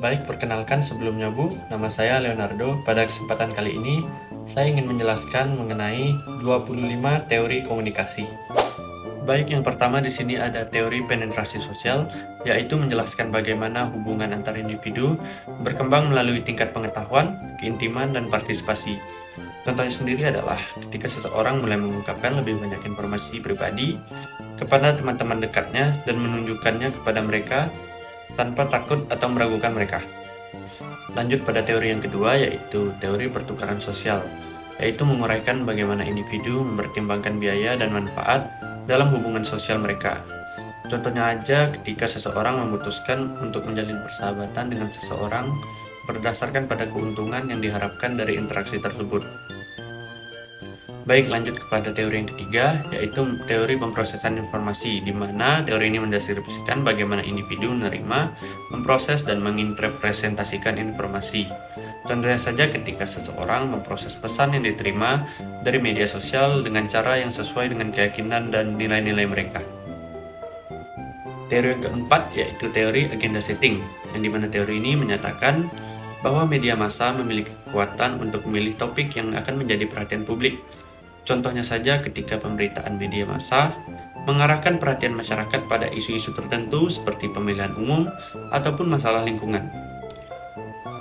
Baik, perkenalkan sebelumnya Bu, nama saya Leonardo. Pada kesempatan kali ini, saya ingin menjelaskan mengenai 25 teori komunikasi. Baik, yang pertama di sini ada teori penetrasi sosial, yaitu menjelaskan bagaimana hubungan antar individu berkembang melalui tingkat pengetahuan, keintiman, dan partisipasi. Contohnya sendiri adalah ketika seseorang mulai mengungkapkan lebih banyak informasi pribadi kepada teman-teman dekatnya dan menunjukkannya kepada mereka tanpa takut atau meragukan mereka. Lanjut pada teori yang kedua, yaitu teori pertukaran sosial, yaitu menguraikan bagaimana individu mempertimbangkan biaya dan manfaat dalam hubungan sosial mereka. Contohnya aja ketika seseorang memutuskan untuk menjalin persahabatan dengan seseorang berdasarkan pada keuntungan yang diharapkan dari interaksi tersebut. Baik, lanjut kepada teori yang ketiga, yaitu teori pemrosesan informasi, di mana teori ini mendeskripsikan bagaimana individu menerima, memproses, dan menginterpretasikan informasi. Contohnya saja ketika seseorang memproses pesan yang diterima dari media sosial dengan cara yang sesuai dengan keyakinan dan nilai-nilai mereka. Teori yang keempat, yaitu teori agenda setting, yang dimana teori ini menyatakan bahwa media massa memiliki kekuatan untuk memilih topik yang akan menjadi perhatian publik. Contohnya saja ketika pemberitaan media massa mengarahkan perhatian masyarakat pada isu-isu tertentu seperti pemilihan umum ataupun masalah lingkungan.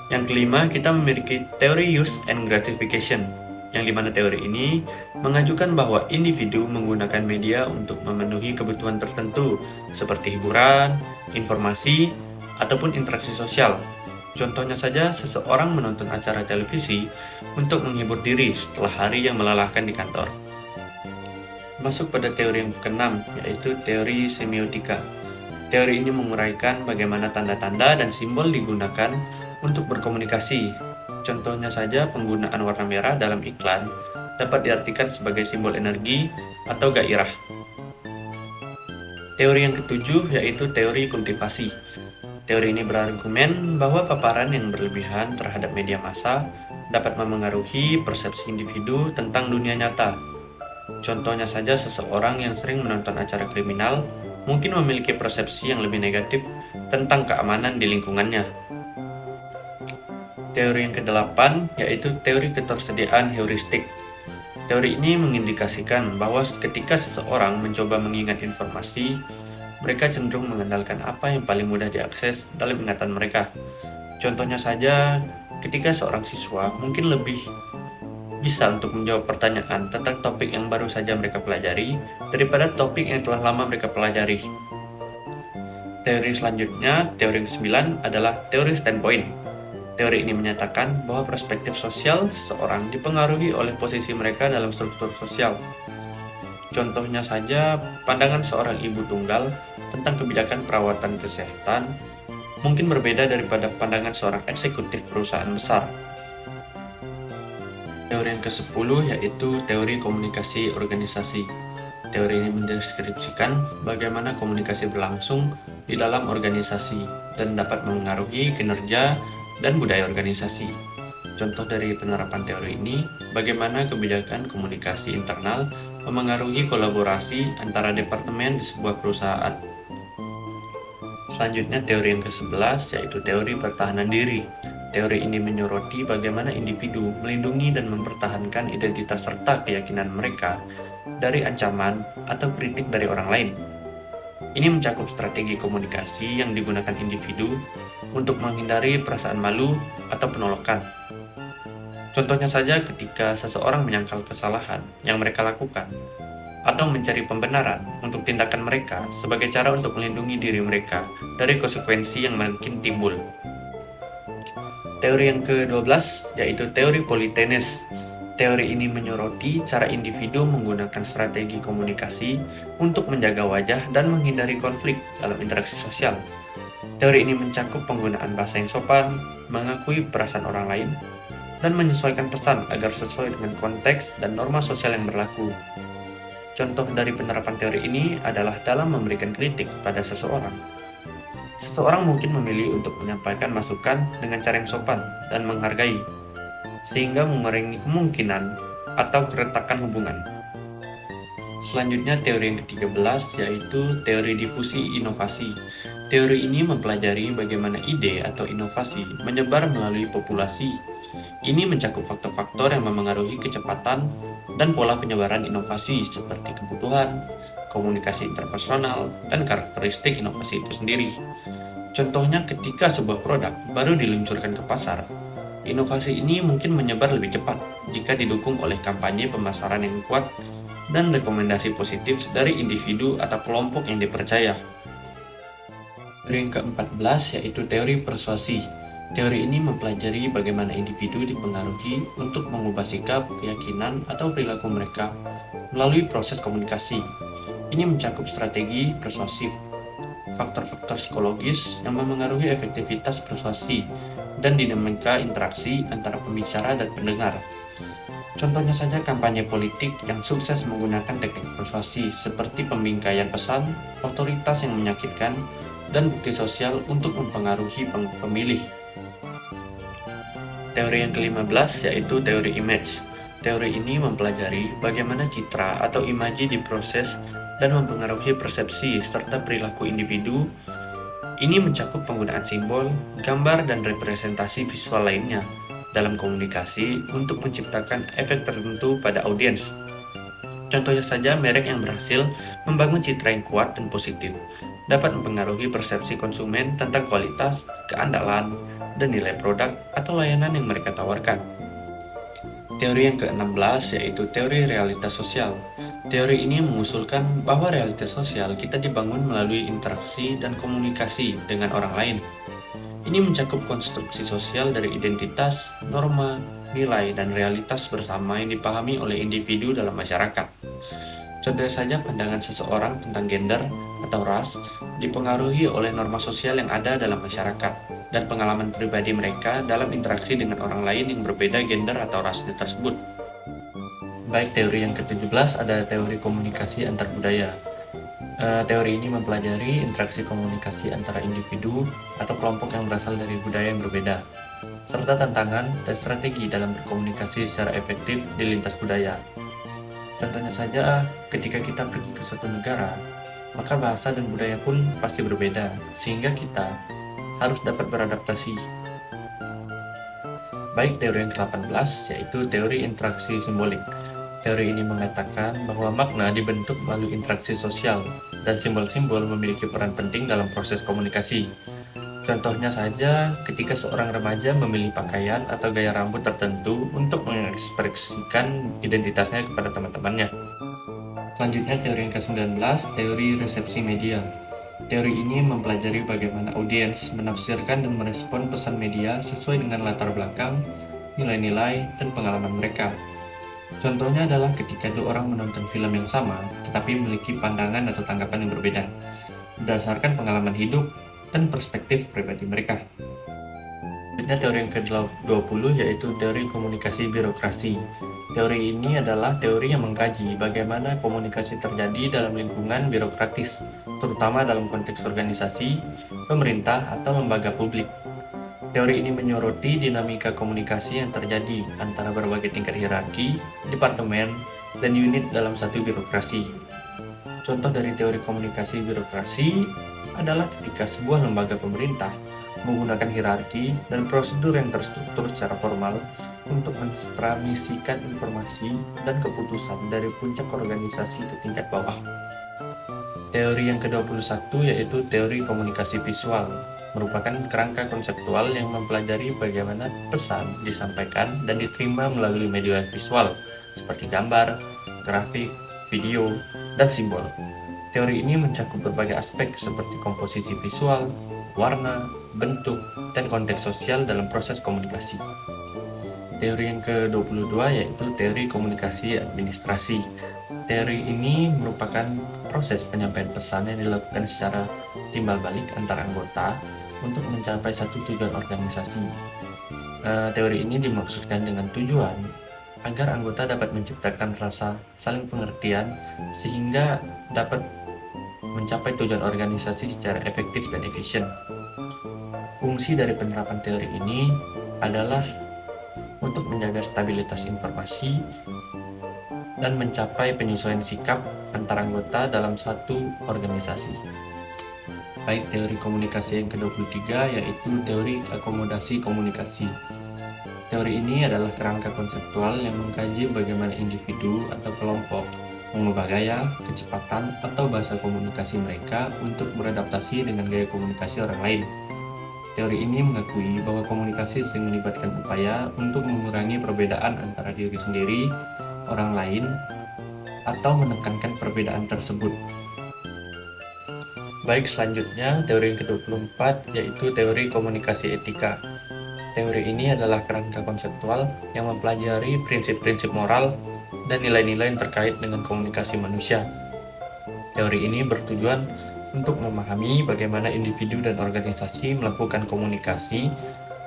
Yang kelima, kita memiliki teori use and gratification, yang dimana teori ini mengajukan bahwa individu menggunakan media untuk memenuhi kebutuhan tertentu seperti hiburan, informasi, ataupun interaksi sosial. Contohnya saja, seseorang menonton acara televisi untuk menghibur diri setelah hari yang melelahkan di kantor. Masuk pada teori yang keenam, yaitu teori semiotika. Teori ini menguraikan bagaimana tanda-tanda dan simbol digunakan untuk berkomunikasi. Contohnya saja, penggunaan warna merah dalam iklan dapat diartikan sebagai simbol energi atau gairah. Teori yang ketujuh, yaitu teori kultivasi. Teori ini berargumen bahwa paparan yang berlebihan terhadap media massa dapat memengaruhi persepsi individu tentang dunia nyata. Contohnya saja, seseorang yang sering menonton acara kriminal mungkin memiliki persepsi yang lebih negatif tentang keamanan di lingkungannya. Teori yang kedelapan, yaitu teori ketersediaan heuristik. Teori ini mengindikasikan bahwa ketika seseorang mencoba mengingat informasi, mereka cenderung mengandalkan apa yang paling mudah diakses dalam ingatan mereka. Contohnya saja, ketika seorang siswa mungkin lebih bisa untuk menjawab pertanyaan tentang topik yang baru saja mereka pelajari daripada topik yang telah lama mereka pelajari. Teori selanjutnya, teori ke-9 adalah teori standpoint. Teori ini menyatakan bahwa perspektif sosial seseorang dipengaruhi oleh posisi mereka dalam struktur sosial. Contohnya saja, pandangan seorang ibu tunggal tentang kebijakan perawatan kesehatan mungkin berbeda daripada pandangan seorang eksekutif perusahaan besar. Teori yang ke-10, yaitu teori komunikasi organisasi. Teori ini mendeskripsikan bagaimana komunikasi berlangsung di dalam organisasi dan dapat mengaruhi kinerja dan budaya organisasi. Contoh dari penerapan teori ini, bagaimana kebijakan komunikasi internal memengaruhi kolaborasi antara departemen di sebuah perusahaan. Selanjutnya, teori yang ke-11, yaitu teori pertahanan diri. Teori ini menyoroti bagaimana individu melindungi dan mempertahankan identitas serta keyakinan mereka dari ancaman atau kritik dari orang lain. Ini mencakup strategi komunikasi yang digunakan individu untuk menghindari perasaan malu atau penolakan. Contohnya saja ketika seseorang menyangkal kesalahan yang mereka lakukan atau mencari pembenaran untuk tindakan mereka sebagai cara untuk melindungi diri mereka dari konsekuensi yang mungkin timbul. Teori yang ke-12, yaitu teori politenes. Teori ini menyoroti cara individu menggunakan strategi komunikasi untuk menjaga wajah dan menghindari konflik dalam interaksi sosial. Teori ini mencakup penggunaan bahasa yang sopan, mengakui perasaan orang lain, dan menyesuaikan pesan agar sesuai dengan konteks dan norma sosial yang berlaku. Contoh dari penerapan teori ini adalah dalam memberikan kritik pada seseorang. Seseorang mungkin memilih untuk menyampaikan masukan dengan cara yang sopan dan menghargai, sehingga mengurangi kemungkinan atau keretakan hubungan. Selanjutnya, teori yang ke-13, yaitu teori difusi inovasi. Teori ini mempelajari bagaimana ide atau inovasi menyebar melalui populasi. Ini mencakup faktor-faktor yang memengaruhi kecepatan dan pola penyebaran inovasi seperti kebutuhan, komunikasi interpersonal, dan karakteristik inovasi itu sendiri. Contohnya ketika sebuah produk baru diluncurkan ke pasar, inovasi ini mungkin menyebar lebih cepat jika didukung oleh kampanye pemasaran yang kuat dan rekomendasi positif dari individu atau kelompok yang dipercaya. Teori yang ke-14 yaitu teori persuasi. Teori ini mempelajari bagaimana individu dipengaruhi untuk mengubah sikap, keyakinan, atau perilaku mereka melalui proses komunikasi. Ini mencakup strategi persuasif, faktor-faktor psikologis yang memengaruhi efektivitas persuasi, dan dinamika interaksi antara pembicara dan pendengar. Contohnya saja kampanye politik yang sukses menggunakan teknik persuasi seperti pembingkaian pesan, otoritas yang menyakitkan, dan bukti sosial untuk mempengaruhi pemilih. Teori yang ke-15 yaitu teori image. Teori ini mempelajari bagaimana citra atau imaji diproses dan mempengaruhi persepsi serta perilaku individu. Ini mencakup penggunaan simbol, gambar, dan representasi visual lainnya dalam komunikasi untuk menciptakan efek tertentu pada audiens. Contohnya saja merek yang berhasil membangun citra yang kuat dan positif dapat mempengaruhi persepsi konsumen tentang kualitas, keandalan, dan nilai produk atau layanan yang mereka tawarkan. Teori yang ke-16 yaitu teori realitas sosial. Teori ini mengusulkan bahwa realitas sosial kita dibangun melalui interaksi dan komunikasi dengan orang lain. Ini mencakup konstruksi sosial dari identitas, norma, nilai, dan realitas bersama yang dipahami oleh individu dalam masyarakat. Contohnya saja pandangan seseorang tentang gender atau ras dipengaruhi oleh norma sosial yang ada dalam masyarakat dan pengalaman pribadi mereka dalam interaksi dengan orang lain yang berbeda gender atau rasnya tersebut. Baik, teori yang ke-17 ada teori komunikasi antar budaya. Teori ini mempelajari interaksi komunikasi antara individu atau kelompok yang berasal dari budaya yang berbeda, serta tantangan dan strategi dalam berkomunikasi secara efektif di lintas budaya. Contohnya saja, ketika kita pergi ke suatu negara, maka bahasa dan budaya pun pasti berbeda, sehingga kita harus dapat beradaptasi. Baik, teori yang ke-18 yaitu teori interaksi simbolik. Teori ini mengatakan bahwa makna dibentuk melalui interaksi sosial, dan simbol-simbol memiliki peran penting dalam proses komunikasi. Contohnya saja, ketika seorang remaja memilih pakaian atau gaya rambut tertentu untuk mengekspresikan identitasnya kepada teman-temannya. Selanjutnya, teori yang ke-19, teori resepsi media. Teori ini mempelajari bagaimana audiens menafsirkan dan merespon pesan media sesuai dengan latar belakang, nilai-nilai, dan pengalaman mereka. Contohnya adalah ketika dua orang menonton film yang sama, tetapi memiliki pandangan atau tanggapan yang berbeda, berdasarkan pengalaman hidup dan perspektif pribadi mereka. Selanjutnya teori yang ke-20 yaitu teori komunikasi birokrasi. Teori ini adalah teori yang mengkaji bagaimana komunikasi terjadi dalam lingkungan birokratis, terutama dalam konteks organisasi, pemerintah, atau lembaga publik. Teori ini menyoroti dinamika komunikasi yang terjadi antara berbagai tingkat hierarki, departemen, dan unit dalam satu birokrasi. Contoh dari teori komunikasi birokrasi adalah ketika sebuah lembaga pemerintah menggunakan hierarki dan prosedur yang terstruktur secara formal untuk mentransmisikan informasi dan keputusan dari puncak organisasi ke tingkat bawah. Teori yang ke-21 yaitu teori komunikasi visual, merupakan kerangka konseptual yang mempelajari bagaimana pesan disampaikan dan diterima melalui media visual seperti gambar, grafik, video, dan simbol. Teori ini mencakup berbagai aspek seperti komposisi visual, warna, bentuk, dan konteks sosial dalam proses komunikasi. Teori yang ke-22 yaitu teori komunikasi administrasi. Teori ini merupakan proses penyampaian pesan yang dilakukan secara timbal balik antar anggota untuk mencapai satu tujuan organisasi. Teori ini dimaksudkan dengan tujuan agar anggota dapat menciptakan rasa saling pengertian sehingga dapat mencapai tujuan organisasi secara efektif dan efisien. Fungsi dari penerapan teori ini adalah untuk menjaga stabilitas informasi dan mencapai penyesuaian sikap antar anggota dalam satu organisasi. Baik teori komunikasi yang ke-23 yaitu teori akomodasi komunikasi. Teori ini adalah kerangka konseptual yang mengkaji bagaimana individu atau kelompok mengubah gaya, kecepatan, atau bahasa komunikasi mereka untuk beradaptasi dengan gaya komunikasi orang lain. Teori ini mengakui bahwa komunikasi sering melibatkan upaya untuk mengurangi perbedaan antara diri sendiri, orang lain, atau menekankan perbedaan tersebut. Baik, selanjutnya teori yang ke-24 yaitu teori komunikasi etika. Teori ini adalah kerangka konseptual yang mempelajari prinsip-prinsip moral dan nilai-nilai yang terkait dengan komunikasi manusia. Teori ini bertujuan untuk memahami bagaimana individu dan organisasi melakukan komunikasi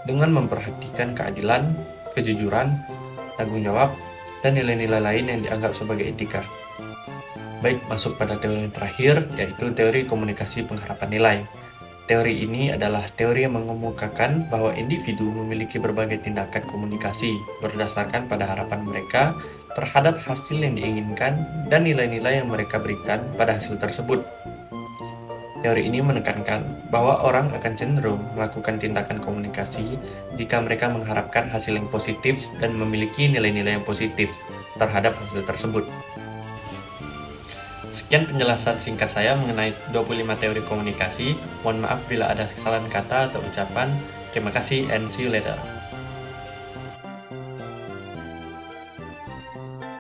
dengan memperhatikan keadilan, kejujuran, tanggung jawab, dan nilai-nilai lain yang dianggap sebagai etika. Baik, masuk pada teori yang terakhir, yaitu teori komunikasi pengharapan nilai. Teori ini adalah teori yang mengemukakan bahwa individu memiliki berbagai tindakan komunikasi berdasarkan pada harapan mereka terhadap hasil yang diinginkan dan nilai-nilai yang mereka berikan pada hasil tersebut. Teori ini menekankan bahwa orang akan cenderung melakukan tindakan komunikasi jika mereka mengharapkan hasil yang positif dan memiliki nilai-nilai yang positif terhadap hasil tersebut. Sekian penjelasan singkat saya mengenai 25 teori komunikasi. Mohon maaf bila ada kesalahan kata atau ucapan. Terima kasih and see you later.